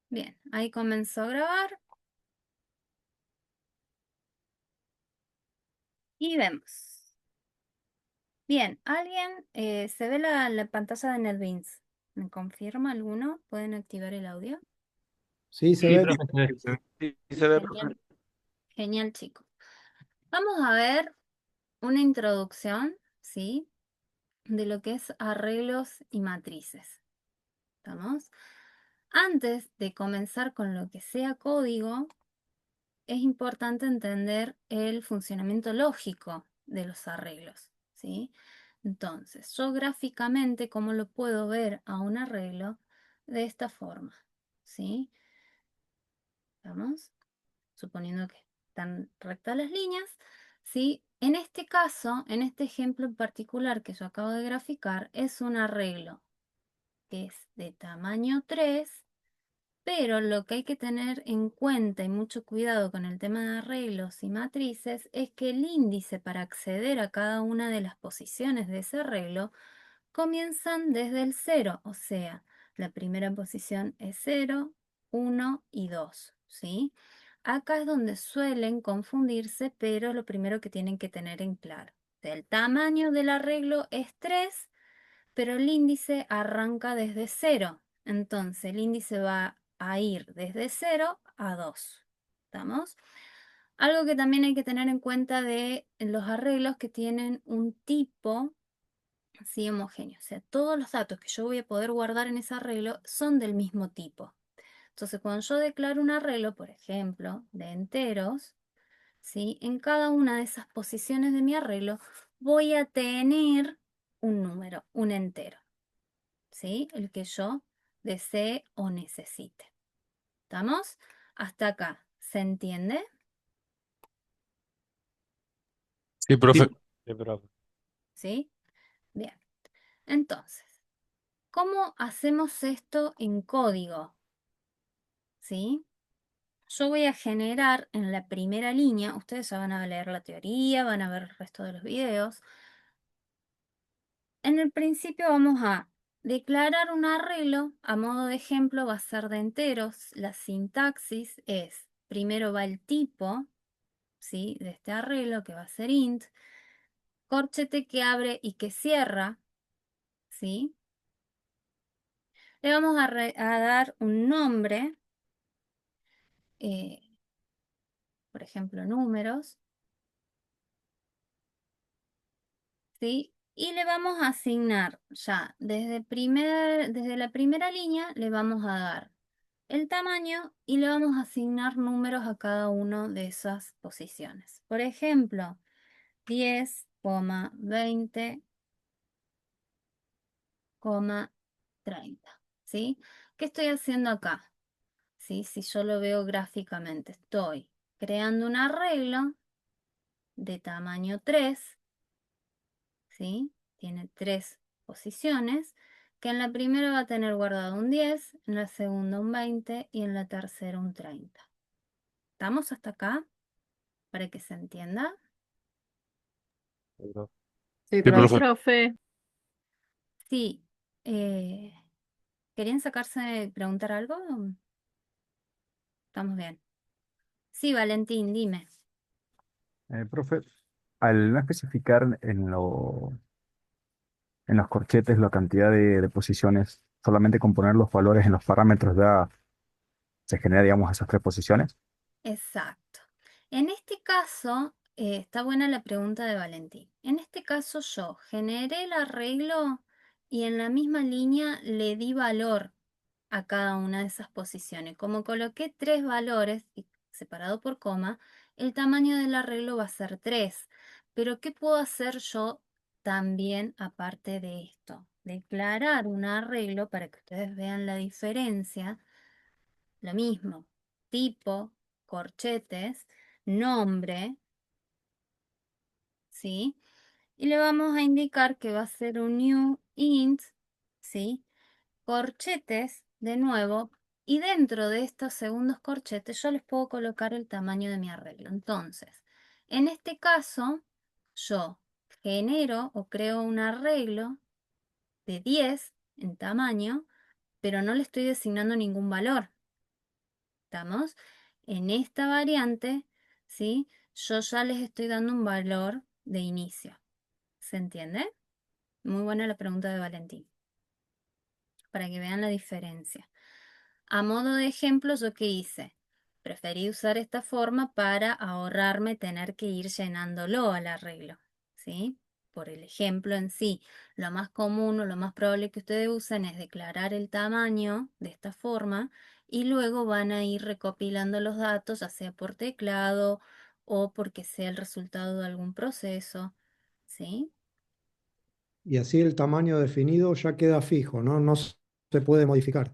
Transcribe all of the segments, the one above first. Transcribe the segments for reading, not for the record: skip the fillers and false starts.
Bien, ahí comenzó a grabar y vemos. Bien, ¿alguien se ve la pantalla de NetBeans? ¿Me confirma alguno? ¿Pueden activar el audio? Sí, se Sí, ve. profe, sí, se ve, profe. Genial, genial, chicos. Vamos a ver una introducción, ¿sí? De lo que es arreglos y matrices. ¿Estamos? Antes de comenzar con lo que sea código, es importante entender el funcionamiento lógico de los arreglos, ¿sí? Entonces, yo gráficamente, ¿cómo lo puedo ver a un arreglo? De esta forma, ¿sí? ¿Vamos? Suponiendo que están rectas las líneas, ¿sí? En este caso, en este ejemplo en particular que yo acabo de graficar, es un arreglo que es de tamaño 3. Pero lo que hay que tener en cuenta y mucho cuidado con el tema de arreglos y matrices es que el índice para acceder a cada una de las posiciones de ese arreglo comienzan desde el 0, o sea, la primera posición es 0, 1 y 2, ¿sí? Acá es donde suelen confundirse, pero lo primero que tienen que tener en claro. El tamaño del arreglo es 3, pero el índice arranca desde 0. Entonces el índice va a ir desde 0 a 2. ¿Estamos? Algo que también hay que tener en cuenta de los arreglos que tienen un tipo, ¿sí? Homogéneo. O sea, todos los datos que yo voy a poder guardar en ese arreglo son del mismo tipo. Entonces, cuando yo declaro un arreglo, por ejemplo, de enteros, ¿sí? En cada una de esas posiciones de mi arreglo voy a tener un número, un entero. ¿Sí? El que yo desee o necesite. ¿Estamos? Hasta acá. ¿Se entiende? Sí, Sí. profe. Sí, profe. ¿Sí? Bien. Entonces, ¿cómo hacemos esto en código? ¿Sí? Yo voy a generar en la primera línea, ustedes ya van a leer la teoría, van a ver el resto de los videos. En el principio vamos a declarar un arreglo, a modo de ejemplo va a ser de enteros. La sintaxis es, primero va el tipo, ¿sí? De este arreglo que va a ser int, corchete que abre y que cierra, ¿sí? Le vamos a dar un nombre, eh, por ejemplo, números, ¿sí? Y le vamos a asignar ya desde la primera línea, le vamos a dar el tamaño y le vamos a asignar números a cada una de esas posiciones. Por ejemplo, 10,20, 30, ¿sí? ¿Qué estoy haciendo acá? ¿Sí? Si yo lo veo gráficamente, estoy creando un arreglo de tamaño 3, ¿sí? Tiene 3 posiciones, que en la primera va a tener guardado un 10, en la segunda un 20 y en la tercera un 30. ¿Estamos hasta acá? Para que se entienda. Sí, profe. Sí, Sí, profe. profe. Profe, Sí. eh, ¿Querían preguntar algo? Estamos bien. Sí, Valentín, dime. Profe, al no especificar en los corchetes la cantidad de posiciones, solamente con poner los valores en los parámetros ya se genera, digamos, esas tres posiciones. Exacto. En este caso, está buena la pregunta de Valentín. En este caso yo generé el arreglo y en la misma línea le di valor a cada una de esas posiciones. Como coloqué 3 valores y separado por coma, el tamaño del arreglo va a ser 3. Pero ¿qué puedo hacer yo también aparte de esto? Declarar un arreglo para que ustedes vean la diferencia. Lo mismo, tipo, corchetes, nombre, ¿sí? Y le vamos a indicar que va a ser un new int, ¿sí? Corchetes, de nuevo, y dentro de estos segundos corchetes yo les puedo colocar el tamaño de mi arreglo. Entonces, en este caso, yo genero o creo un arreglo de 10 en tamaño, pero no le estoy designando ningún valor. ¿Estamos? En esta variante, ¿sí? Yo ya les estoy dando un valor de inicio. ¿Se entiende? Muy buena la pregunta de Valentín, para que vean la diferencia. A modo de ejemplo, ¿yo qué hice? Preferí usar esta forma para ahorrarme tener que ir llenándolo al arreglo, ¿sí? Por el ejemplo en sí, lo más común o lo más probable que ustedes usen es declarar el tamaño de esta forma y luego van a ir recopilando los datos, ya sea por teclado o porque sea el resultado de algún proceso, ¿sí? Y así el tamaño definido ya queda fijo, ¿no? No se puede modificar.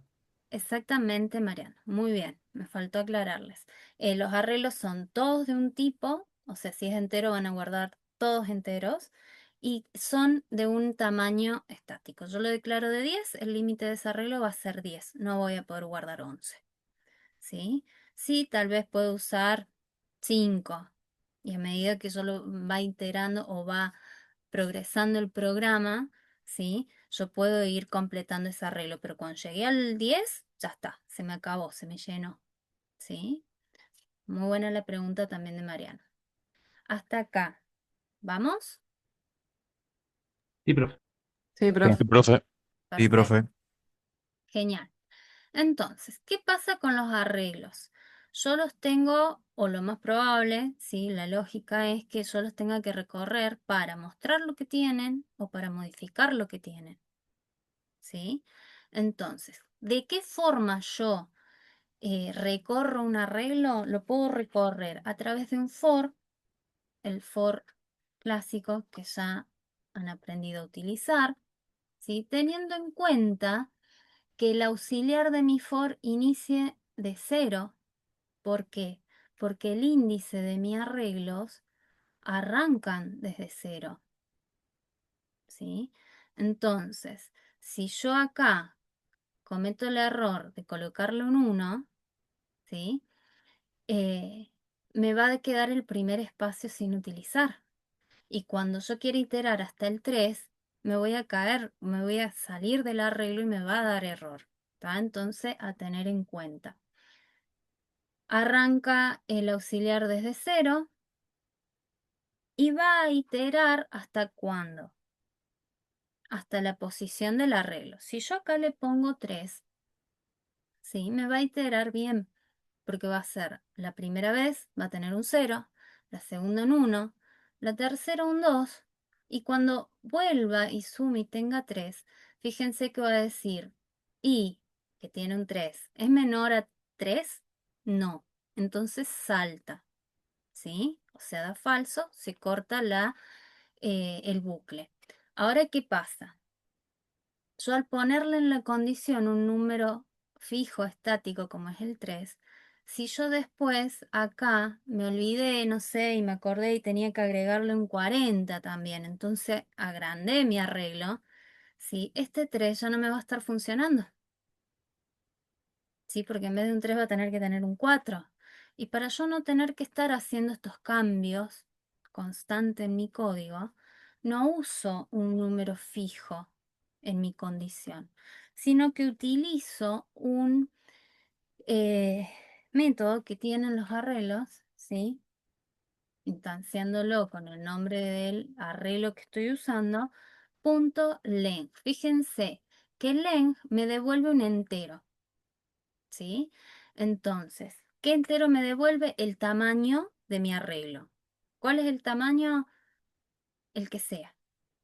Exactamente, Mariana. Muy bien, me faltó aclararles. Los arreglos son todos de un tipo, o sea, si es entero van a guardar todos enteros y son de un tamaño estático. Yo lo declaro de 10, el límite de ese arreglo va a ser 10, no voy a poder guardar 11. ¿Sí? Sí, tal vez puedo usar 5 y a medida que yo lo va integrando o va progresando el programa, ¿sí? Yo puedo ir completando ese arreglo, pero cuando llegué al 10 ya está, se me acabó, se me llenó, ¿sí? Muy buena la pregunta también de Mariano. Hasta acá, ¿vamos? Sí, profe. Sí, Sí, profe. Sí, profe. sí, Perfecto, profe. genial. Entonces, ¿qué pasa con los arreglos? Yo los tengo, o lo más probable, ¿sí? La lógica es que yo los tenga que recorrer para mostrar lo que tienen o para modificar lo que tienen, ¿sí? Entonces, ¿de qué forma yo recorro un arreglo? Lo puedo recorrer a través de un for, el for clásico que ya han aprendido a utilizar, ¿sí? Teniendo en cuenta que el auxiliar de mi for inicie de 0. ¿Por qué? Porque el índice de mis arreglos arrancan desde 0, ¿sí? Entonces, si yo acá cometo el error de colocarle un 1, ¿sí? Eh, me va a quedar el primer espacio sin utilizar. Y cuando yo quiera iterar hasta el 3, me voy a caer, me voy a salir del arreglo y me va a dar error. ¿Está? Entonces, a tener en cuenta. Arranca el auxiliar desde 0 y va a iterar hasta cuándo, hasta la posición del arreglo. Si yo acá le pongo 3, ¿sí? Me va a iterar bien, porque va a ser la primera vez, va a tener un 0, la segunda un 1, la tercera un 2, y cuando vuelva y sume y tenga 3, fíjense que va a decir, y que tiene un 3, ¿es menor a 3? No, entonces salta, ¿sí? O sea, da falso, se corta el bucle. Ahora, ¿qué pasa? Yo al ponerle en la condición un número fijo, estático, como es el 3, si yo después acá me olvidé, no sé, y me acordé y tenía que agregarle un 40 también, entonces agrandé mi arreglo, ¿sí? Este 3 ya no me va a estar funcionando. ¿Sí? Porque en vez de un 3 va a tener que tener un 4. Y para yo no tener que estar haciendo estos cambios constantes en mi código, no uso un número fijo en mi condición, sino que utilizo un método que tienen los arreglos, ¿sí? Instanciándolo con el nombre del arreglo que estoy usando, punto length. Fíjense que length me devuelve un entero. ¿Sí? Entonces, ¿qué entero me devuelve? El tamaño de mi arreglo. ¿Cuál es el tamaño? El que sea,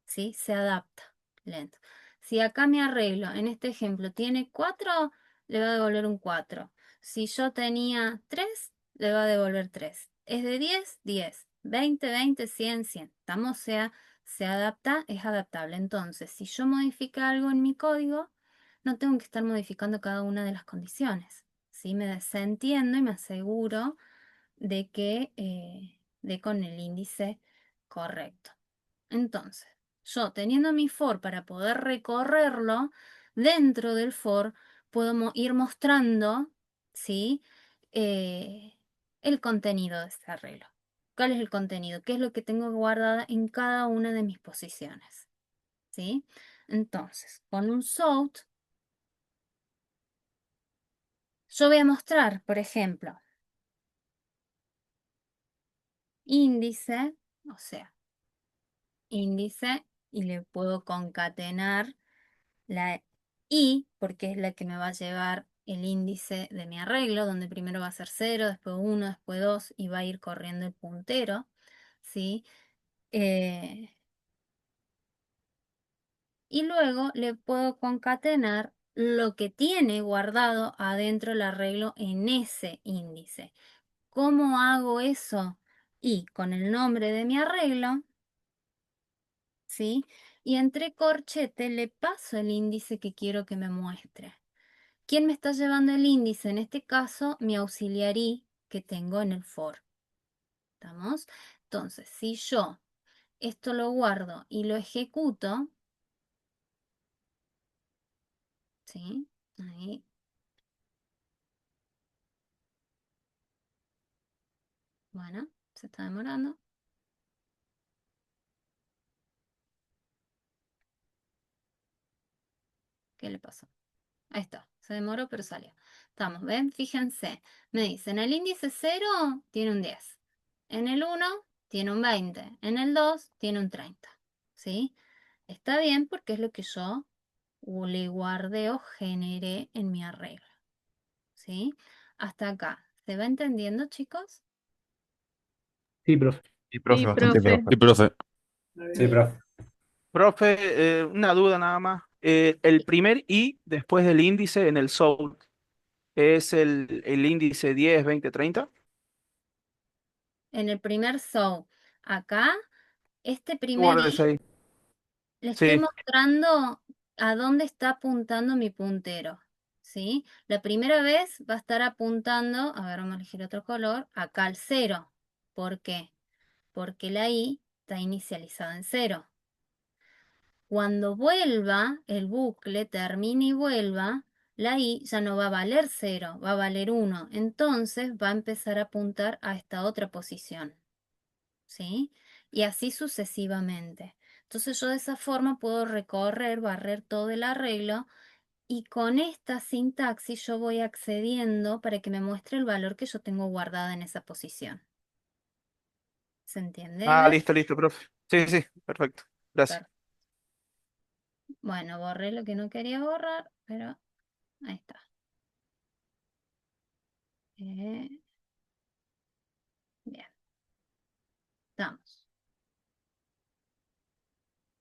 ¿sí? Se adapta. Lento. Si acá mi arreglo, en este ejemplo, tiene 4, le va a devolver un 4. Si yo tenía 3, le va a devolver 3. Es de 10, 10. 20, 20, 100, 100. ¿Estamos? O sea, se adapta, es adaptable. Entonces, si yo modifico algo en mi código, no tengo que estar modificando cada una de las condiciones. ¿Sí? Me desentiendo y me aseguro de que dé con el índice correcto. Entonces, yo teniendo mi for para poder recorrerlo, dentro del for puedo ir mostrando, ¿sí? Eh, el contenido de este arreglo. ¿Cuál es el contenido? ¿Qué es lo que tengo guardada en cada una de mis posiciones? ¿Sí? Entonces, con un sought, Yo voy a mostrar, por ejemplo, índice, o sea, índice, y le puedo concatenar la I, porque es la que me va a llevar el índice de mi arreglo, donde primero va a ser 0, después 1, después 2, y va a ir corriendo el puntero, ¿sí? Eh, y luego le puedo concatenar lo que tiene guardado adentro el arreglo en ese índice. ¿Cómo hago eso? Y con el nombre de mi arreglo, ¿sí? Y entre corchete le paso el índice que quiero que me muestre. ¿Quién me está llevando el índice? En este caso, mi auxiliarí que tengo en el for. ¿Estamos? Entonces, si yo esto lo guardo y lo ejecuto, ¿sí? Ahí. Bueno, se está demorando. ¿Qué le pasó? Ahí está, se demoró, pero salió. Estamos, ¿ven? Fíjense, me dicen, el índice 0 tiene un 10, en el 1 tiene un 20, en el 2 tiene un 30, ¿sí? Está bien porque es lo que yo le guardé o generé en mi arreglo, ¿sí? Hasta acá, ¿se va entendiendo, chicos? Sí, profe. Sí, profe, Sí, bastante profe. bien. Sí, profe. Sí, Bien. profe. Profe, una duda nada más. El primer I después del índice en el SOUT es el índice 10, 20, 30. En el primer show, acá, este primer Guardes i, ahí. le estoy Sí. mostrando a dónde está apuntando mi puntero, ¿sí? La primera vez va a estar apuntando, a ver, vamos a elegir otro color, acá al 0. ¿Por qué? Porque la i está inicializada en 0. Cuando vuelva, el bucle termine y vuelva, la i ya no va a valer 0, va a valer 1. Entonces va a empezar a apuntar a esta otra posición, ¿sí? Y así sucesivamente. Entonces yo de esa forma puedo recorrer, barrer todo el arreglo y con esta sintaxis yo voy accediendo para que me muestre el valor que yo tengo guardada en esa posición. ¿Se entiende? Ah, ¿Ves? listo, listo, profe. Sí, sí, perfecto. Gracias. Per- Bueno, borré lo que no quería borrar, pero ahí está. Bien, estamos.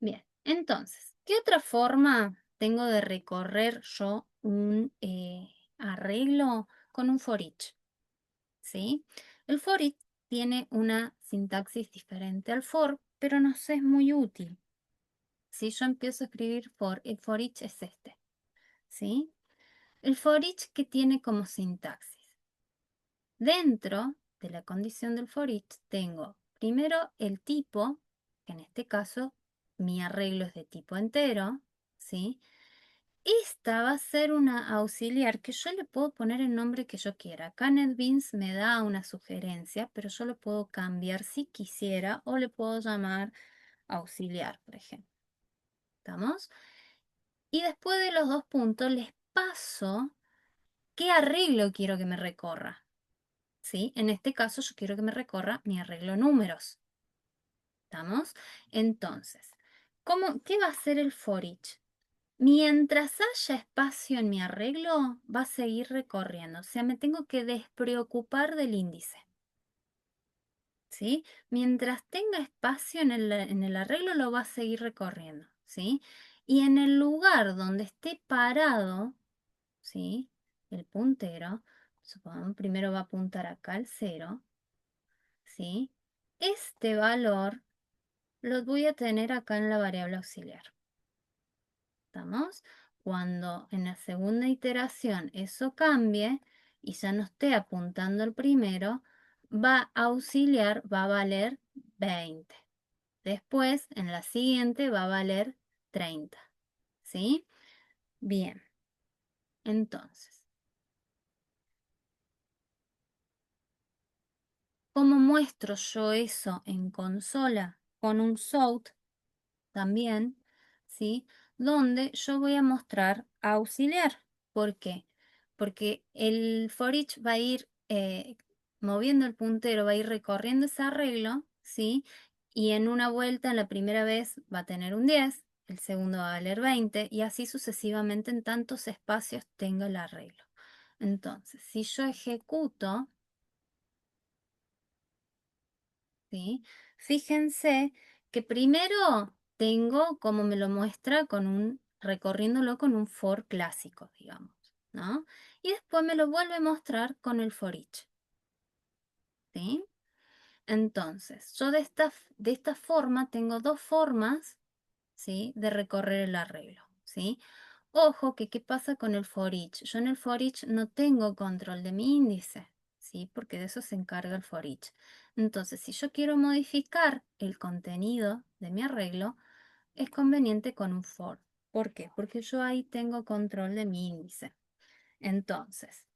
Bien, entonces, ¿qué otra forma tengo de recorrer yo un arreglo con un for each? ¿Sí? El for each tiene una sintaxis diferente al for, pero nos es muy útil. Si yo empiezo a escribir for, el for each es este. ¿Sí? El for each que tiene como sintaxis. Dentro de la condición del for each tengo primero el tipo, que en este caso mi arreglo es de tipo entero, ¿sí? Esta va a ser una auxiliar que yo le puedo poner el nombre que yo quiera. Acá NetBeans me da una sugerencia, pero yo lo puedo cambiar si quisiera o le puedo llamar auxiliar, por ejemplo. ¿Estamos? Y después de los dos puntos les paso qué arreglo quiero que me recorra. ¿Sí? En este caso yo quiero que me recorra mi arreglo números. ¿Estamos? Entonces, ¿qué va a hacer el for each? Mientras haya espacio en mi arreglo, va a seguir recorriendo. O sea, me tengo que despreocupar del índice. ¿Sí? Mientras tenga espacio en el arreglo, lo va a seguir recorriendo. ¿Sí? Y en el lugar donde esté parado, ¿sí? El puntero, supongamos, primero va a apuntar acá al 0, ¿sí? Este valor lo voy a tener acá en la variable auxiliar. ¿Estamos? Cuando en la segunda iteración eso cambie y ya no esté apuntando al primero, va a auxiliar, va a valer 20. Después, en la siguiente, va a valer 30. ¿Sí? Bien. Entonces, ¿cómo muestro yo eso en consola? Con un SOUT también, ¿sí? Donde yo voy a mostrar auxiliar. ¿Por qué? porque el for each va a ir moviendo el puntero, va a ir recorriendo ese arreglo, ¿sí? Y en una vuelta, en la primera vez va a tener un 10, el segundo va a valer 20 y así sucesivamente en tantos espacios tenga el arreglo. Entonces, si yo ejecuto, ¿sí? Fíjense que primero tengo, como me lo muestra, recorriéndolo con un for clásico, digamos, ¿no? Y después me lo vuelve a mostrar con el for each, ¿sí? Entonces, yo de esta forma tengo dos formas, ¿sí? De recorrer el arreglo, ¿sí? Ojo que qué pasa con el for each. Yo en el for each no tengo control de mi índice, ¿sí? Porque de eso se encarga el for each. Entonces, si yo quiero modificar el contenido de mi arreglo, es conveniente con un for. ¿Por qué? Porque yo ahí tengo control de mi índice. Entonces,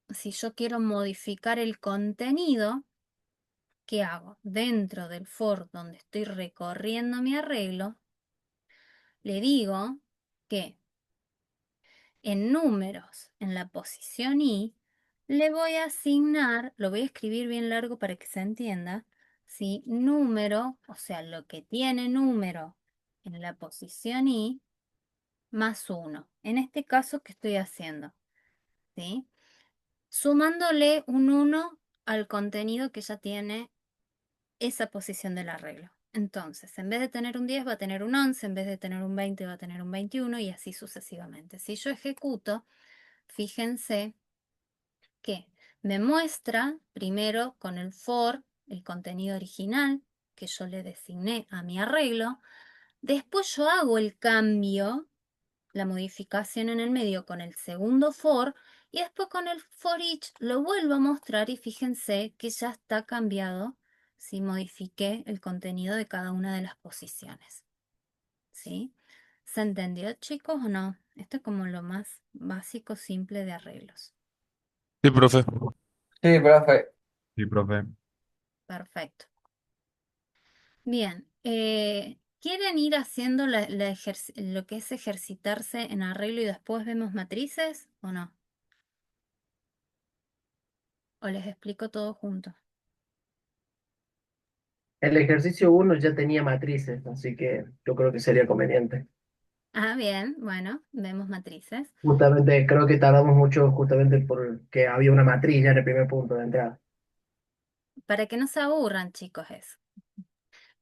si yo quiero modificar el contenido, ¿qué hago? Dentro del for donde estoy recorriendo mi arreglo, le digo que en números, en la posición I, le voy a asignar, lo voy a escribir bien largo para que se entienda, ¿sí? Número, o sea, lo que tiene número en la posición I, más 1. En este caso, ¿qué estoy haciendo? ¿Sí? Sumándole un 1 al contenido que ya tiene esa posición del arreglo. Entonces, en vez de tener un 10 va a tener un 11, en vez de tener un 20 va a tener un 21 y así sucesivamente. Si yo ejecuto, fíjense que me muestra primero con el for el contenido original que yo le designé a mi arreglo. Después yo hago el cambio, la modificación en el medio con el segundo for y después con el for each lo vuelvo a mostrar y fíjense que ya está cambiado si modifiqué el contenido de cada una de las posiciones. ¿Sí? ¿Se entendió, chicos, o no? Esto es como lo más básico, simple de arreglos. Sí, profe. Sí, profe. Sí, profe. Perfecto. Bien, ¿quieren ir haciendo lo que es ejercitarse en arreglo y después vemos matrices o no? ¿O les explico todo junto? El ejercicio 1 ya tenía matrices, así que yo creo que sería conveniente. Ah, bien, bueno, vemos matrices. Justamente creo que tardamos mucho justamente porque había una matriz ya en el primer punto de entrada. Para que no se aburran, chicos, eso.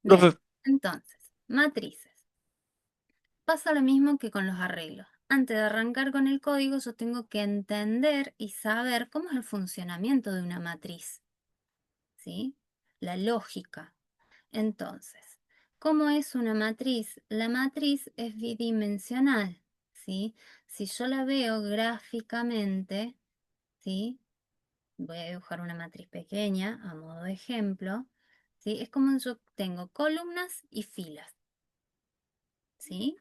Bien, Profe, entonces, matrices. Pasa lo mismo que con los arreglos. Antes de arrancar con el código, yo tengo que entender y saber cómo es el funcionamiento de una matriz, ¿sí? La lógica. Entonces, ¿cómo es una matriz? La matriz es bidimensional, ¿sí? Si yo la veo gráficamente, ¿sí? Voy a dibujar una matriz pequeña a modo de ejemplo, ¿sí? Es como yo tengo columnas y filas, ¿sí?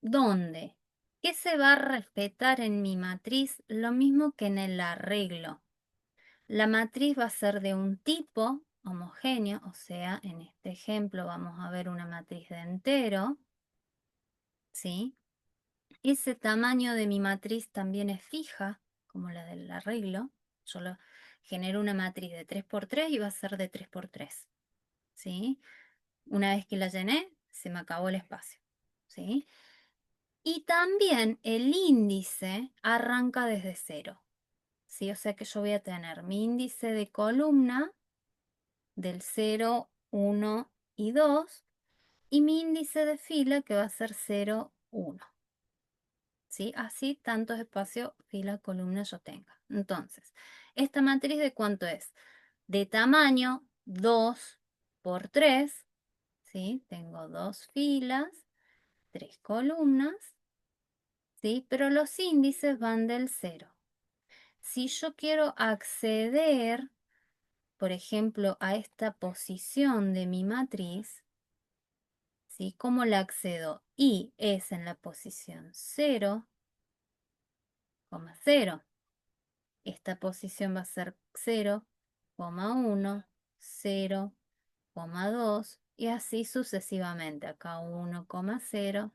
¿Dónde? ¿Qué se va a respetar en mi matriz? Lo mismo que en el arreglo. La matriz va a ser de un tipo homogéneo, o sea, en este ejemplo vamos a ver una matriz de entero, ¿sí? Ese tamaño de mi matriz también es fija, como la del arreglo. Yo genero una matriz de 3 por 3 y va a ser de 3 por 3, ¿sí? Una vez que la llené, se me acabó el espacio, ¿sí? Y también el índice arranca desde cero, ¿sí? O sea que yo voy a tener mi índice de columna del 0, 1 y 2 y mi índice de fila que va a ser 0, 1. ¿Sí? Así tantos espacios, fila, columna yo tenga. Entonces, ¿esta matriz de cuánto es? De tamaño 2 por 3, ¿sí? Tengo dos filas, tres columnas, ¿sí? Pero los índices van del 0. Si yo quiero acceder, por ejemplo, a esta posición de mi matriz, ¿sí? ¿Cómo la accedo? Y es en la posición 0, 0. Esta posición va a ser 0, 1, 0, 2 y así sucesivamente. Acá 1, 0.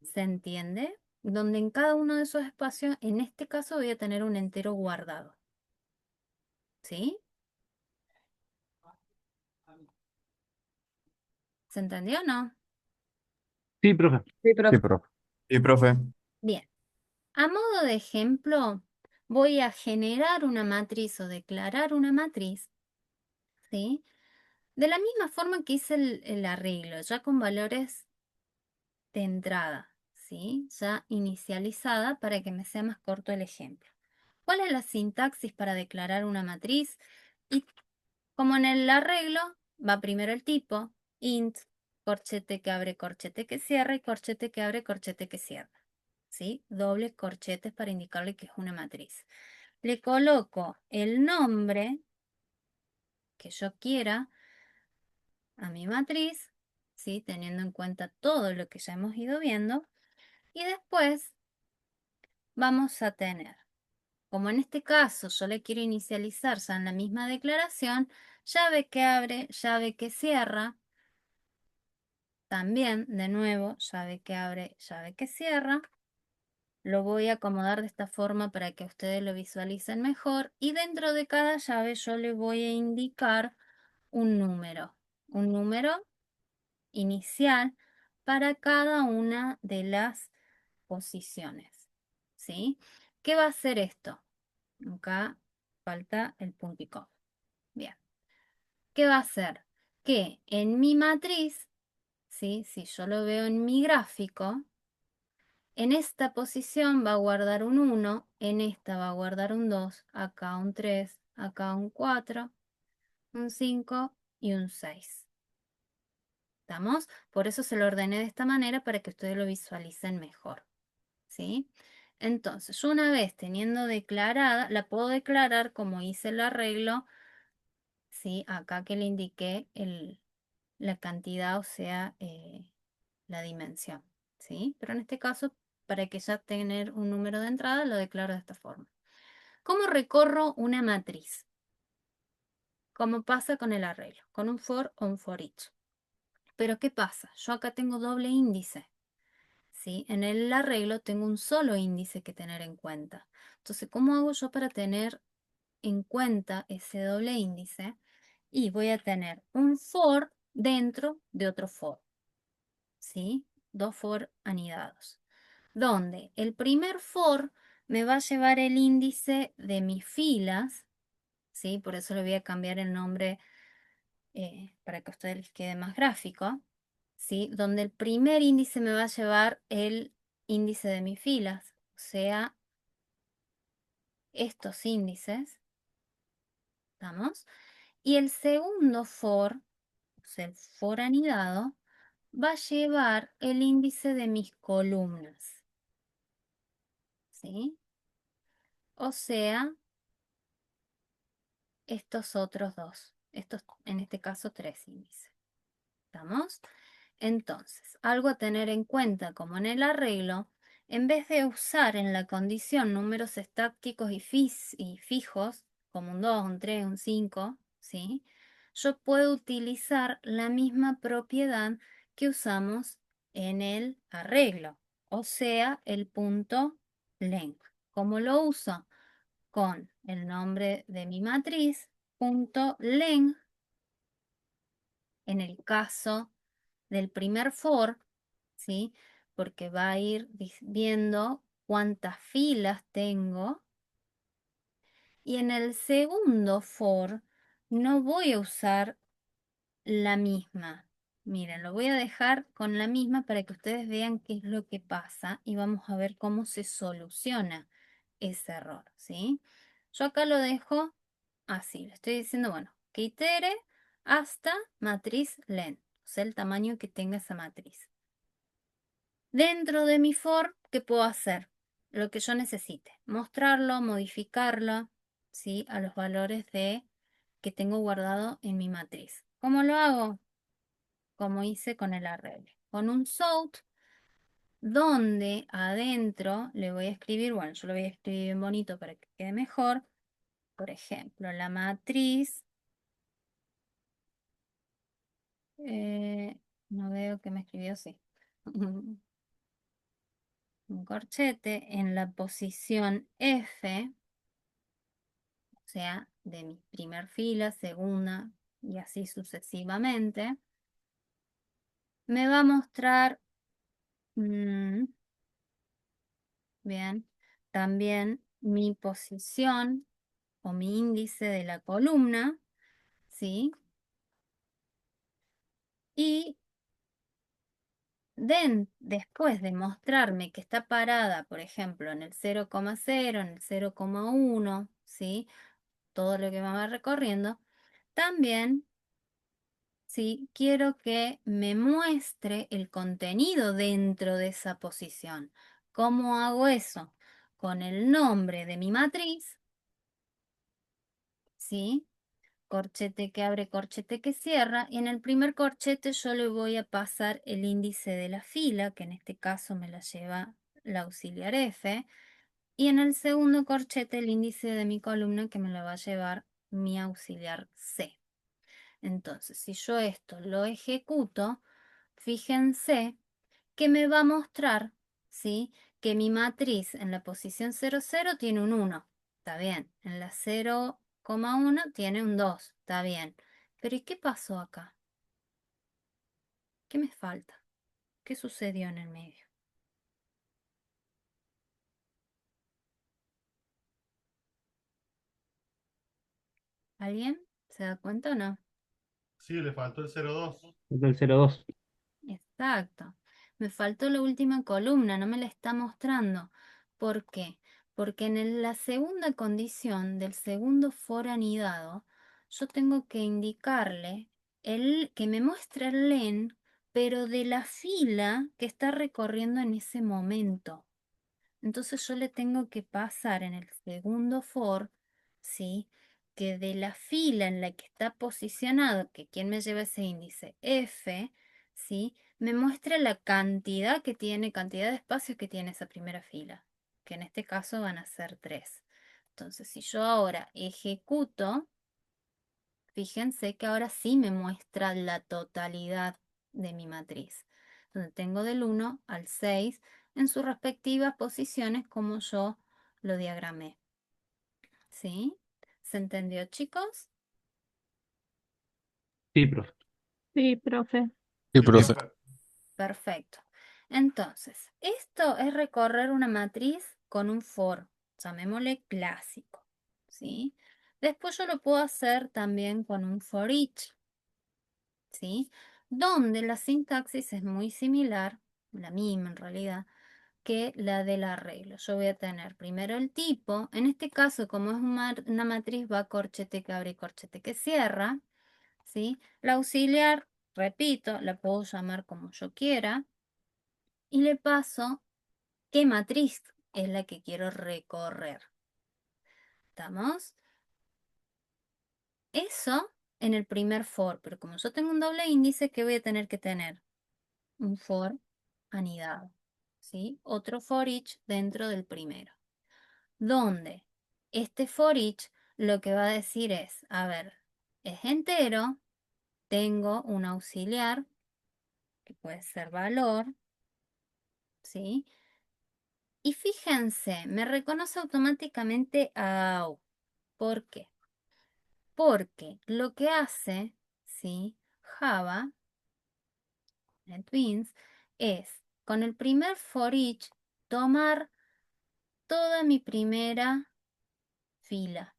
¿Se entiende? donde en cada uno de esos espacios, en este caso, voy a tener un entero guardado. ¿Sí? ¿Se entendió o no? Sí, profe. Sí, Sí, profe. profe. Sí, profe. Bien. A modo de ejemplo, voy a generar una matriz o declarar una matriz, ¿sí? De la misma forma que hice el arreglo, ya con valores de entrada, ¿sí? Ya inicializada para que me sea más corto el ejemplo. ¿Cuál es la sintaxis para declarar una matriz? Y como en el arreglo, va primero el tipo, int, corchete que abre, corchete que cierra y corchete que abre, corchete que cierra. ¿Sí? Dobles corchetes para indicarle que es una matriz. Le coloco el nombre que yo quiera a mi matriz, ¿sí? Teniendo en cuenta todo lo que ya hemos ido viendo. Y después vamos a tener, como en este caso yo le quiero inicializar ya en la misma declaración, llave que abre, llave que cierra. También, de nuevo, llave que abre, llave que cierra. Lo voy a acomodar de esta forma para que ustedes lo visualicen mejor. Y dentro de cada llave yo le voy a indicar un número inicial para cada una de las posiciones. ¿Sí? ¿Qué va a hacer esto? Acá falta el puntico. Bien. ¿Qué va a hacer? Que en mi matriz, ¿sí? Si yo lo veo en mi gráfico, en esta posición va a guardar un 1, en esta va a guardar un 2, acá un 3, acá un 4, un 5 y un 6. ¿Estamos? Por eso se lo ordené de esta manera para que ustedes lo visualicen mejor. ¿Sí? Entonces, yo una vez teniendo declarada, la puedo declarar como hice el arreglo, ¿sí? Acá que le indiqué la cantidad, o sea, la dimensión, ¿sí? Pero en este caso, para que ya tener un número de entrada, lo declaro de esta forma. ¿Cómo recorro una matriz? Como pasa con el arreglo, con un for o un for each. Pero ¿qué pasa? Yo acá tengo doble índice, ¿sí? En el arreglo tengo un solo índice que tener en cuenta. Entonces, ¿cómo hago yo para tener en cuenta ese doble índice? Y voy a tener un for dentro de otro for, ¿sí? Dos for anidados. Donde el primer for me va a llevar el índice de mis filas, ¿sí? Por eso le voy a cambiar el nombre para que a ustedes les quede más gráfico, ¿sí? Donde el primer índice me va a llevar el índice de mis filas, o sea, estos índices, ¿estamos? Y el segundo for, o sea, el for anidado, va a llevar el índice de mis columnas, ¿sí? O sea, estos otros dos, estos en este caso tres índices. ¿Estamos? Entonces, algo a tener en cuenta, como en el arreglo, en vez de usar en la condición números estáticos y fijos, como un 2, un 3, un 5, ¿sí? Yo puedo utilizar la misma propiedad que usamos en el arreglo, o sea, el punto length. ¿Cómo lo uso? Con el nombre de mi matriz, punto length, en el caso del primer for, ¿sí? Porque va a ir viendo cuántas filas tengo. Y en el segundo for no voy a usar la misma. Miren, lo voy a dejar con la misma para que ustedes vean qué es lo que pasa y vamos a ver cómo se soluciona ese error, ¿sí? Yo acá lo dejo así, le estoy diciendo, bueno, que itere hasta matriz len, o sea, el tamaño que tenga esa matriz. Dentro de mi for, ¿qué puedo hacer? Lo que yo necesite, mostrarlo, modificarlo, ¿sí? A los valores que tengo guardado en mi matriz. ¿Cómo lo hago? Como hice con el arreglo. Con un sort, donde adentro le voy a escribir, bueno, yo lo voy a escribir bien bonito para que quede mejor. Por ejemplo, la matriz, no veo que me escribió, sí. un corchete en la posición F, o sea, de mi primer fila, segunda y así sucesivamente, me va a mostrar, bien, también mi posición o mi índice de la columna, ¿sí? Y después de mostrarme que está parada, por ejemplo, en el 0,0, en el 0,1, ¿sí? Todo lo que va recorriendo, también, ¿sí? Quiero que me muestre el contenido dentro de esa posición. ¿Cómo hago eso? Con el nombre de mi matriz, ¿sí? Corchete que abre, corchete que cierra, y en el primer corchete yo le voy a pasar el índice de la fila, que en este caso me la lleva la auxiliar F, y en el segundo corchete el índice de mi columna, que me la va a llevar mi auxiliar C. Entonces, si yo esto lo ejecuto, fíjense que me va a mostrar, ¿sí? Que mi matriz en la posición 0,0 tiene un 1, está bien. En la 0,1 tiene un 2, está bien. Pero ¿y qué pasó acá? ¿Qué me falta? ¿Qué sucedió en el medio? ¿Alguien se da cuenta o no? Sí, le faltó el 02. Del 02. Exacto. Me faltó la última columna, no me la está mostrando. ¿Por qué? Porque en la segunda condición del segundo for anidado, yo tengo que indicarle que me muestre el len, pero de la fila que está recorriendo en ese momento. Entonces yo le tengo que pasar en el segundo for, ¿sí? Que de la fila en la que está posicionado, que quien me lleva ese índice F, ¿sí? Me muestre la cantidad que tiene, cantidad de espacios que tiene esa primera fila, que en este caso van a ser 3. Entonces, si yo ahora ejecuto, fíjense que ahora sí me muestra la totalidad de mi matriz, donde tengo del 1 al 6 en sus respectivas posiciones como yo lo diagramé. ¿Sí? ¿Se entendió, chicos? Sí, profe. Sí, profe. Sí, Sí, profe. profe. Perfecto. Entonces, esto es recorrer una matriz con un for, llamémosle clásico. ¿Sí? Después yo lo puedo hacer también con un for each. ¿Sí? Donde la sintaxis es muy similar, la misma en realidad, que la del arreglo. Yo voy a tener primero el tipo, en este caso como es una matriz va corchete que abre y corchete que cierra, ¿sí? La auxiliar, repito, la puedo llamar como yo quiera y le paso qué matriz es la que quiero recorrer. ¿Estamos? Eso en el primer for, pero como yo tengo un doble índice, ¿qué voy a tener que tener? Un for anidado, ¿sí? Otro for each dentro del primero, donde este for each lo que va a decir es, a ver, es entero, tengo un auxiliar, que puede ser valor, ¿sí? Y fíjense, me reconoce automáticamente a AU. ¿Por qué? Porque lo que hace, ¿sí? Java, NetBeans, es con el primer for each tomar toda mi primera fila,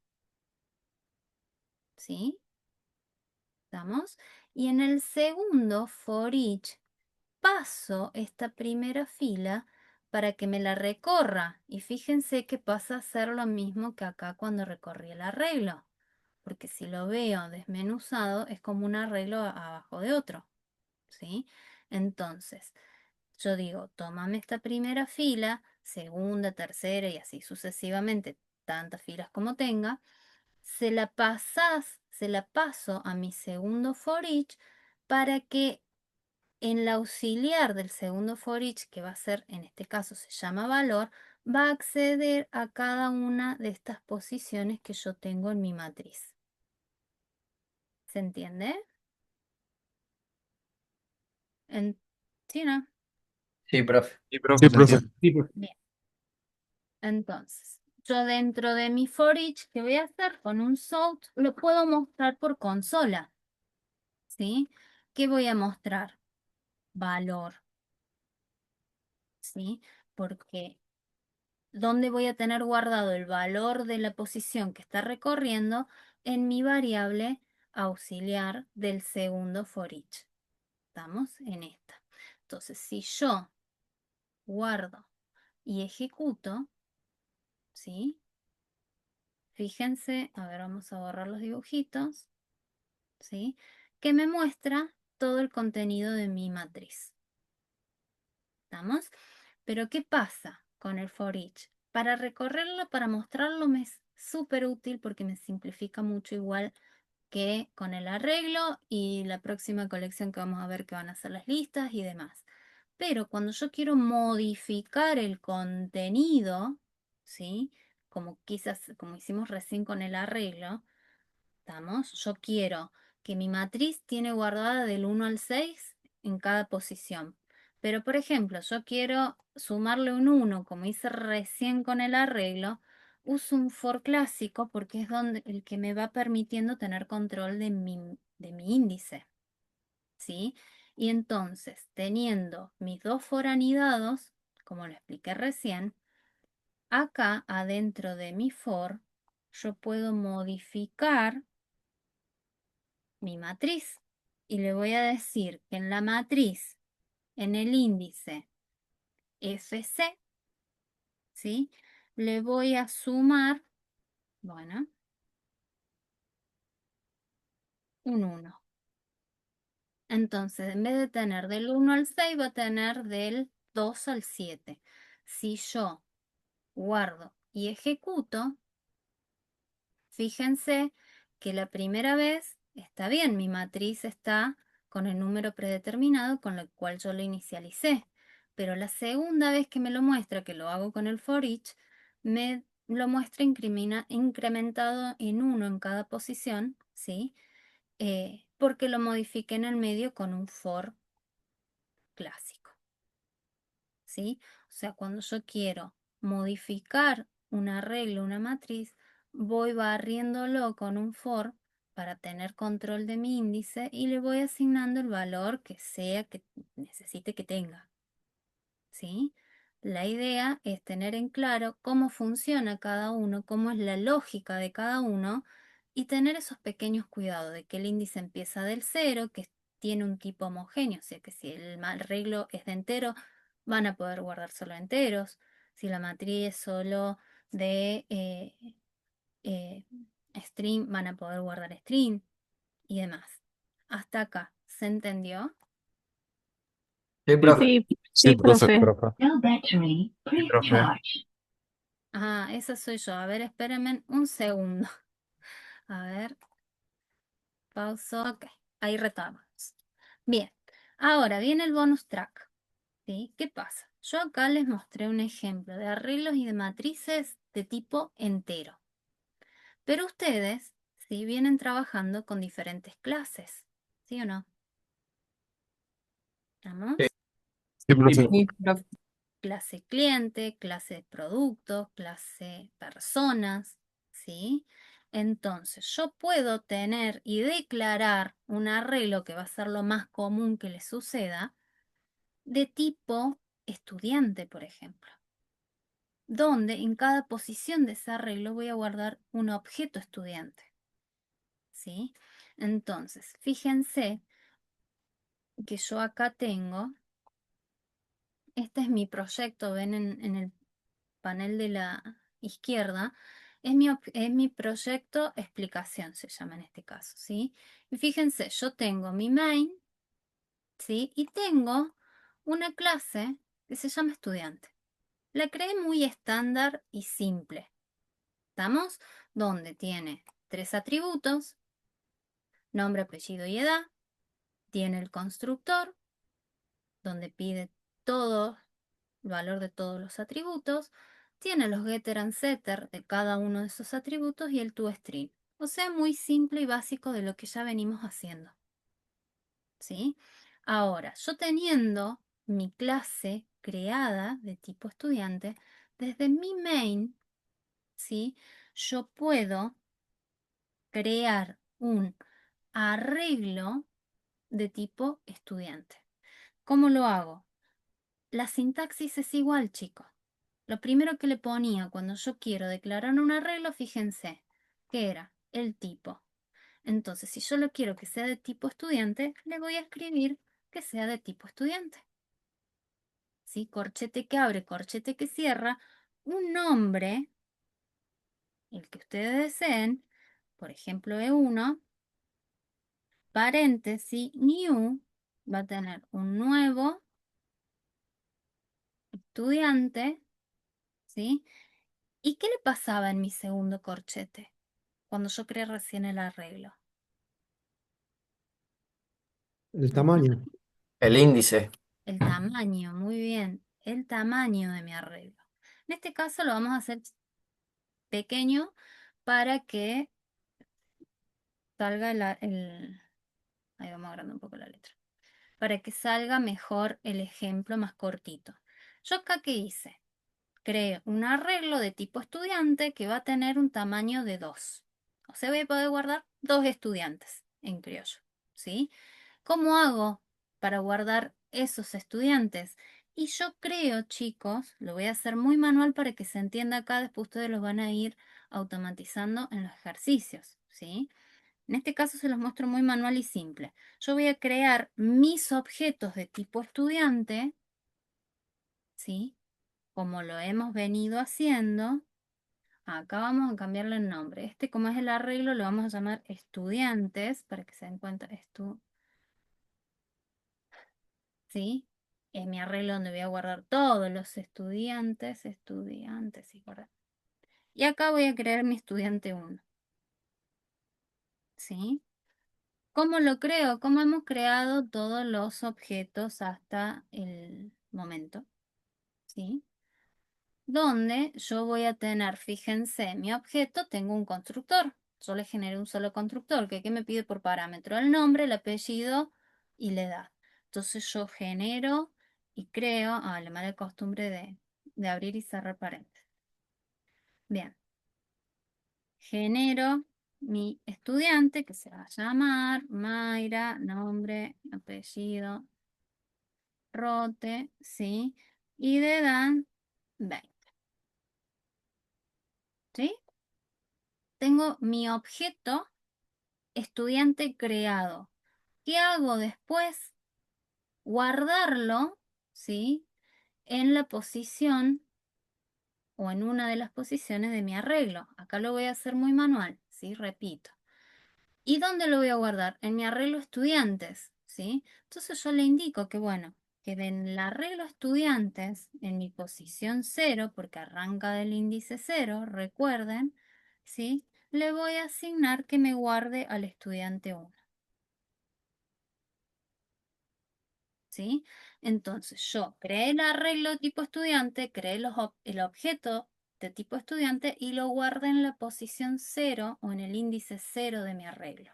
¿sí? ¿Estamos? Y en el segundo for each paso esta primera fila para que me la recorra. Y fíjense que pasa a ser lo mismo que acá cuando recorrí el arreglo. Porque si lo veo desmenuzado es como un arreglo abajo de otro, ¿sí? Entonces, yo digo, tómame esta primera fila, segunda, tercera y así sucesivamente, tantas filas como tenga, se la paso a mi segundo for each para que en la auxiliar del segundo for each, que va a ser, en este caso se llama valor, va a acceder a cada una de estas posiciones que yo tengo en mi matriz. ¿Se entiende? ¿Sí, no? Sí, profe. Sí, profe, Sí, se profe. entiende. Sí, profe. Bien, entonces, yo dentro de mi for each, ¿qué voy a hacer? Con un sort lo puedo mostrar por consola, ¿sí? ¿Qué voy a mostrar? Valor, ¿sí? Porque ¿dónde voy a tener guardado el valor de la posición que está recorriendo? En mi variable auxiliar del segundo for each. Estamos en esta. Entonces, si yo guardo y ejecuto, ¿sí? Fíjense, a ver, vamos a borrar los dibujitos, ¿sí? Que me muestra todo el contenido de mi matriz. ¿Estamos? Pero ¿qué pasa con el for each? Para recorrerlo, para mostrarlo me es súper útil porque me simplifica mucho, igual que con el arreglo y la próxima colección que vamos a ver, que van a ser las listas y demás. Pero cuando yo quiero modificar el contenido, ¿sí? Como quizás, como hicimos recién con el arreglo, ¿estamos? Yo quiero que mi matriz tiene guardada del 1 al 6 en cada posición. Pero, por ejemplo, yo quiero sumarle un 1, como hice recién con el arreglo, uso un for clásico porque es donde el que me va permitiendo tener control de mi índice, ¿sí? Y entonces, teniendo mis dos for anidados, como lo expliqué recién, acá adentro de mi for, yo puedo modificar mi matriz y le voy a decir que en la matriz, en el índice FC, ¿sí? Le voy a sumar, bueno, un 1. Entonces, en vez de tener del 1 al 6, va a tener del 2 al 7. Si yo guardo y ejecuto, fíjense que la primera vez está bien, mi matriz está con el número predeterminado con el cual yo lo inicialicé. Pero la segunda vez que me lo muestra, que lo hago con el for each, me lo muestra incrementado en 1 en cada posición, ¿sí? Porque lo modifiqué en el medio con un for clásico, ¿sí? O sea, cuando yo quiero modificar un arreglo, una matriz, voy barriéndolo con un for para tener control de mi índice y le voy asignando el valor que sea que necesite que tenga, ¿sí? La idea es tener en claro cómo funciona cada uno, cómo es la lógica de cada uno y tener esos pequeños cuidados de que el índice empieza del 0, que tiene un tipo homogéneo, o sea que si el arreglo es de entero, van a poder guardar solo enteros. Si la matriz es solo de eh, string, van a poder guardar string y demás. Hasta acá, ¿se entendió? Sí, profe. Sí, Sí, sí, profe. profe. No battery, Sí, please profe. charge. Ah, esa soy yo. A ver, espérenme un segundo. A ver, pauso. Ok, ahí retomamos. Bien, ahora viene el bonus track. ¿Sí? ¿Qué pasa? Yo acá les mostré un ejemplo de arreglos y de matrices de tipo entero. Pero ustedes, ¿sí? Vienen trabajando con diferentes clases. ¿Sí o no? ¿Estamos? Sí. Sí, profe. Sí, Clase cliente, clase producto, clase personas, ¿sí? Entonces, yo puedo tener y declarar un arreglo que va a ser lo más común que le suceda, de tipo estudiante, por ejemplo, donde en cada posición de ese arreglo voy a guardar un objeto estudiante, ¿sí? Entonces, fíjense que yo acá tengo, este es mi proyecto, ven en el panel de la izquierda, es mi proyecto explicación, se llama en este caso, ¿sí? Y fíjense, yo tengo mi main, ¿sí? Y tengo una clase que se llama estudiante. La creé muy estándar y simple, ¿estamos? Donde tiene 3 atributos, nombre, apellido y edad, tiene el constructor, donde pide todo el valor de todos los atributos, tiene los getter and setter de cada uno de esos atributos y el toString. O sea, muy simple y básico de lo que ya venimos haciendo, ¿sí? Ahora, yo teniendo mi clase creada de tipo estudiante, desde mi main, ¿sí? Yo puedo crear un arreglo de tipo estudiante. ¿Cómo lo hago? La sintaxis es igual, chicos. Lo primero que le ponía cuando yo quiero declarar un arreglo, fíjense, que era el tipo. Entonces, si yo lo quiero que sea de tipo estudiante, le voy a escribir que sea de tipo estudiante. ¿Sí? Corchete que abre, corchete que cierra, un nombre, el que ustedes deseen, por ejemplo E1, paréntesis, new, va a tener un nuevo estudiante, ¿sí? ¿Y qué le pasaba en mi segundo corchete cuando yo creé recién el arreglo? El tamaño. El índice. El tamaño, muy bien, el tamaño de mi arreglo. En este caso lo vamos a hacer pequeño para que salga ahí vamos agrandando un poco la letra. Para que salga mejor el ejemplo más cortito. Yo acá, ¿qué hice? Creé un arreglo de tipo estudiante que va a tener un tamaño de 2. O sea, voy a poder guardar 2 estudiantes en criollo, ¿sí? ¿Cómo hago para guardar esos estudiantes? Y yo creo, chicos, lo voy a hacer muy manual para que se entienda acá, después ustedes los van a ir automatizando en los ejercicios, ¿sí? En este caso se los muestro muy manual y simple. Yo voy a crear mis objetos de tipo estudiante, ¿sí? Como lo hemos venido haciendo. Acá vamos a cambiarle el nombre. Este, como es el arreglo, lo vamos a llamar estudiantes, para que se den cuenta, ¿sí? Es mi arreglo donde voy a guardar todos los estudiantes, y guardar. Y acá voy a crear mi estudiante 1, ¿sí? ¿Cómo lo creo? ¿Cómo hemos creado todos los objetos hasta el momento? ¿Sí? Donde yo voy a tener, fíjense, mi objeto, tengo un constructor. Yo le generé un solo constructor, que ¿qué me pide por parámetro? El nombre, el apellido y la edad. Entonces yo genero y creo, la mala costumbre de abrir y cerrar paréntesis. Bien, genero mi estudiante que se va a llamar Mayra, nombre, apellido, Rote, ¿sí? Y de edad 20, ¿sí? Tengo mi objeto estudiante creado. ¿Qué hago después? Guardarlo, ¿sí? En la posición o en una de las posiciones de mi arreglo. Acá lo voy a hacer muy manual, ¿sí? Repito. ¿Y dónde lo voy a guardar? En mi arreglo estudiantes, ¿sí? Entonces yo le indico que, bueno, que en el arreglo estudiantes, en mi posición 0, porque arranca del índice 0, recuerden, ¿sí? Le voy a asignar que me guarde al estudiante 1, ¿sí? Entonces yo creé el arreglo tipo estudiante, creé el objeto de tipo estudiante y lo guardé en la posición 0 o en el índice 0 de mi arreglo.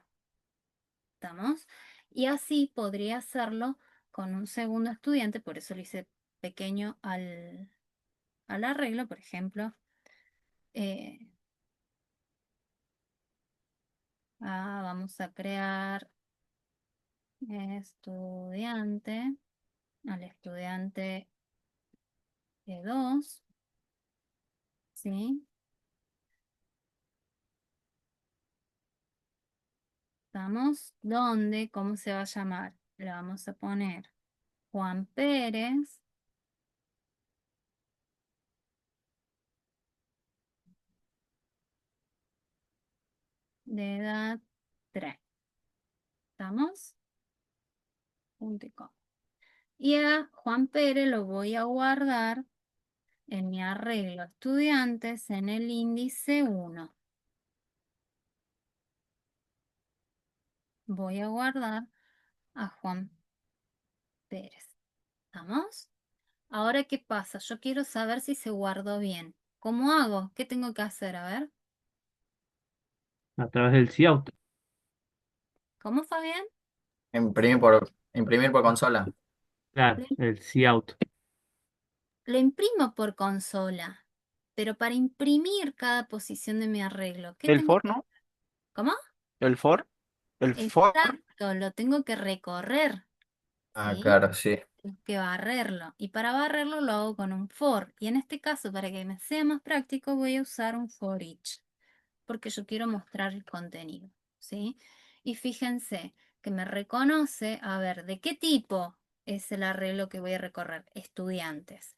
¿Estamos? Y así podría hacerlo con un segundo estudiante, por eso lo hice pequeño al arreglo, por ejemplo. eh, Vamos a crear estudiante, al estudiante 2, ¿sí? ¿Estamos? ¿Dónde? ¿Cómo se va a llamar? Le vamos a poner Juan Pérez, de edad 3. ¿Estamos? Punto y coma. Y a Juan Pérez lo voy a guardar en mi arreglo estudiantes en el índice 1. Voy a guardar a Juan Pérez. ¿Estamos? Ahora, ¿qué pasa? Yo quiero saber si se guardó bien. ¿Cómo hago? ¿Qué tengo que hacer? A ver. A través del cout. ¿Cómo, Fabián? Imprimir por consola. Claro, el cout. Le- lo imprimo por consola, pero para imprimir cada posición de mi arreglo, ¿qué El tengo for, que ¿no? hacer? ¿Cómo? El for. El for. Exacto, lo tengo que recorrer, Ah, ¿sí? claro, sí. Tengo que barrerlo. Y para barrerlo lo hago con un for. Y en este caso, para que me sea más práctico, voy a usar un for each, porque yo quiero mostrar el contenido, ¿sí? Y fíjense que me reconoce, a ver, ¿de qué tipo es el arreglo que voy a recorrer? Estudiantes.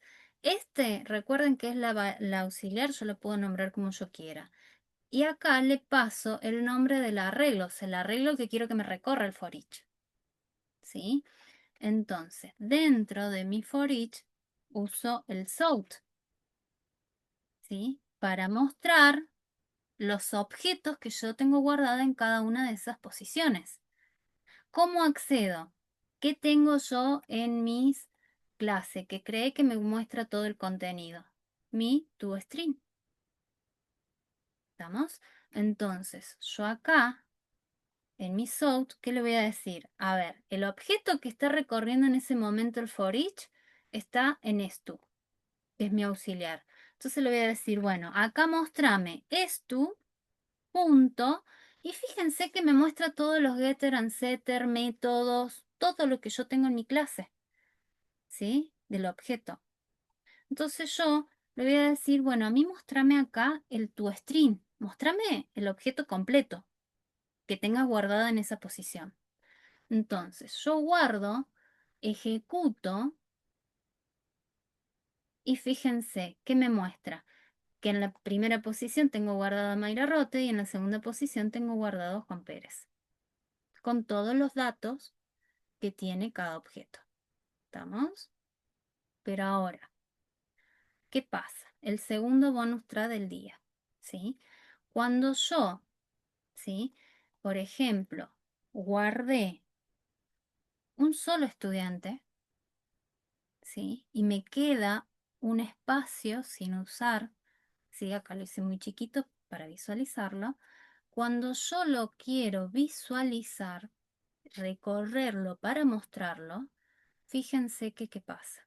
Recuerden que es la auxiliar, yo lo puedo nombrar como yo quiera. Y acá le paso el nombre del arreglo, o sea, el arreglo que quiero que me recorra el for each, ¿sí? Entonces, dentro de mi for each uso el sought, ¿sí? Para mostrar los objetos que yo tengo guardada en cada una de esas posiciones. ¿Cómo accedo? ¿Qué tengo yo en mis clases que cree que me muestra todo el contenido? Mi toString. ¿Estamos? Entonces, yo acá, en mi sought, ¿qué le voy a decir? A ver, el objeto que está recorriendo en ese momento el for each está en esto, que es mi auxiliar. Entonces le voy a decir, bueno, acá mostrame esto, punto, y fíjense que me muestra todos los getter and setter, métodos, todo lo que yo tengo en mi clase, ¿sí? Del objeto. Entonces yo le voy a decir, bueno, a mí mostrame acá el toString, mostrame el objeto completo que tengas guardado en esa posición. Entonces yo guardo, ejecuto y fíjense que me muestra que en la primera posición tengo guardado a Mayra Rote y en la segunda posición tengo guardado a Juan Pérez, con todos los datos que tiene cada objeto. ¿Estamos? Pero ahora, ¿qué pasa? El segundo bonus track del día, ¿sí? Cuando yo, ¿sí? Por ejemplo, guardé un solo estudiante, ¿sí? Y me queda un espacio sin usar, ¿sí? Acá lo hice muy chiquito para visualizarlo. Cuando yo lo quiero visualizar, recorrerlo para mostrarlo, fíjense que qué pasa.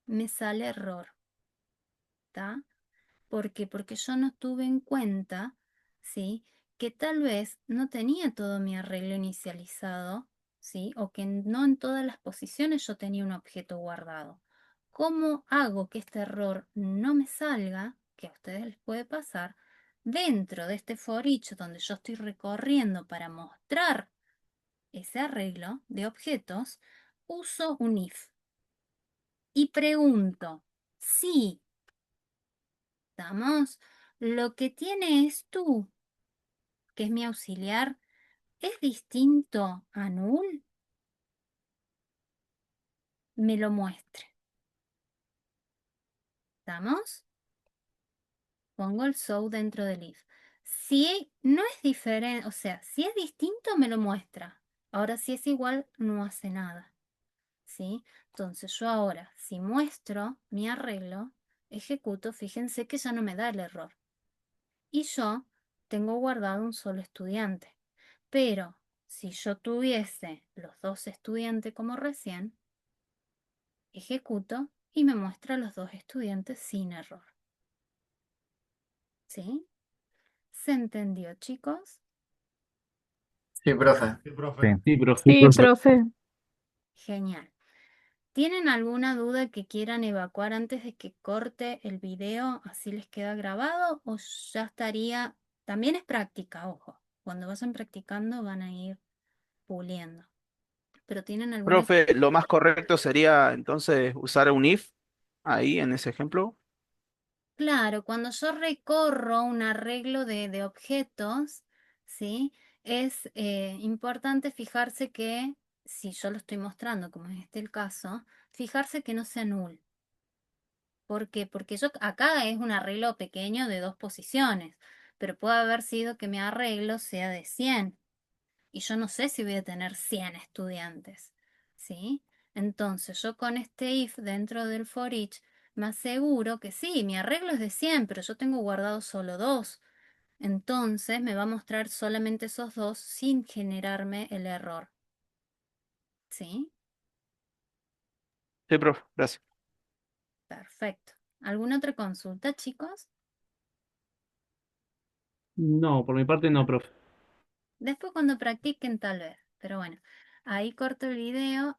Me sale error, ¿está? ¿Por qué? Porque yo no tuve en cuenta, ¿sí? Que tal vez no tenía todo mi arreglo inicializado, ¿sí? O que no en todas las posiciones yo tenía un objeto guardado. ¿Cómo hago que este error no me salga, que a ustedes les puede pasar, dentro de este for each donde yo estoy recorriendo para mostrar ese arreglo de objetos? Uso un if y pregunto si, ¿estamos? Lo que tiene es tú, que es mi auxiliar, ¿es distinto a null? Me lo muestre. ¿Estamos? Pongo el so dentro del if. Si no es diferente, o sea, si es distinto, me lo muestra. Ahora, si es igual, no hace nada. ¿Sí? Entonces, yo ahora, si muestro mi arreglo, ejecuto, fíjense que ya no me da el error. Y yo tengo guardado un solo estudiante. Pero si yo tuviese los dos estudiantes como recién, ejecuto y me muestra los dos estudiantes sin error. ¿Sí? ¿Se entendió, chicos? Sí, profe. Sí, Sí. profe. Sí, profe. Sí, profe. Genial. ¿Tienen alguna duda que quieran evacuar antes de que corte el video? ¿Así les queda grabado? ¿O ya estaría? También es práctica, ojo. Cuando vayan practicando van a ir puliendo. Pero ¿tienen alguna? Profe, lo más correcto sería entonces usar un if ahí en ese ejemplo. Claro, cuando yo recorro un arreglo de objetos, ¿sí? Es importante fijarse que, si yo lo estoy mostrando, como es este el caso, fijarse que no sea null. ¿Por qué? Porque yo acá es un arreglo pequeño de dos posiciones, pero puede haber sido que mi arreglo sea de 100 y yo no sé si voy a tener 100 estudiantes, ¿sí? Entonces yo con este if dentro del for each me aseguro que sí, mi arreglo es de 100, pero yo tengo guardado solo dos. Entonces me va a mostrar solamente esos dos sin generarme el error, ¿sí? Sí, profe, gracias. Perfecto. ¿Alguna otra consulta, chicos? No, por mi parte no, profe. Después cuando practiquen tal vez. Pero bueno, ahí corto el video.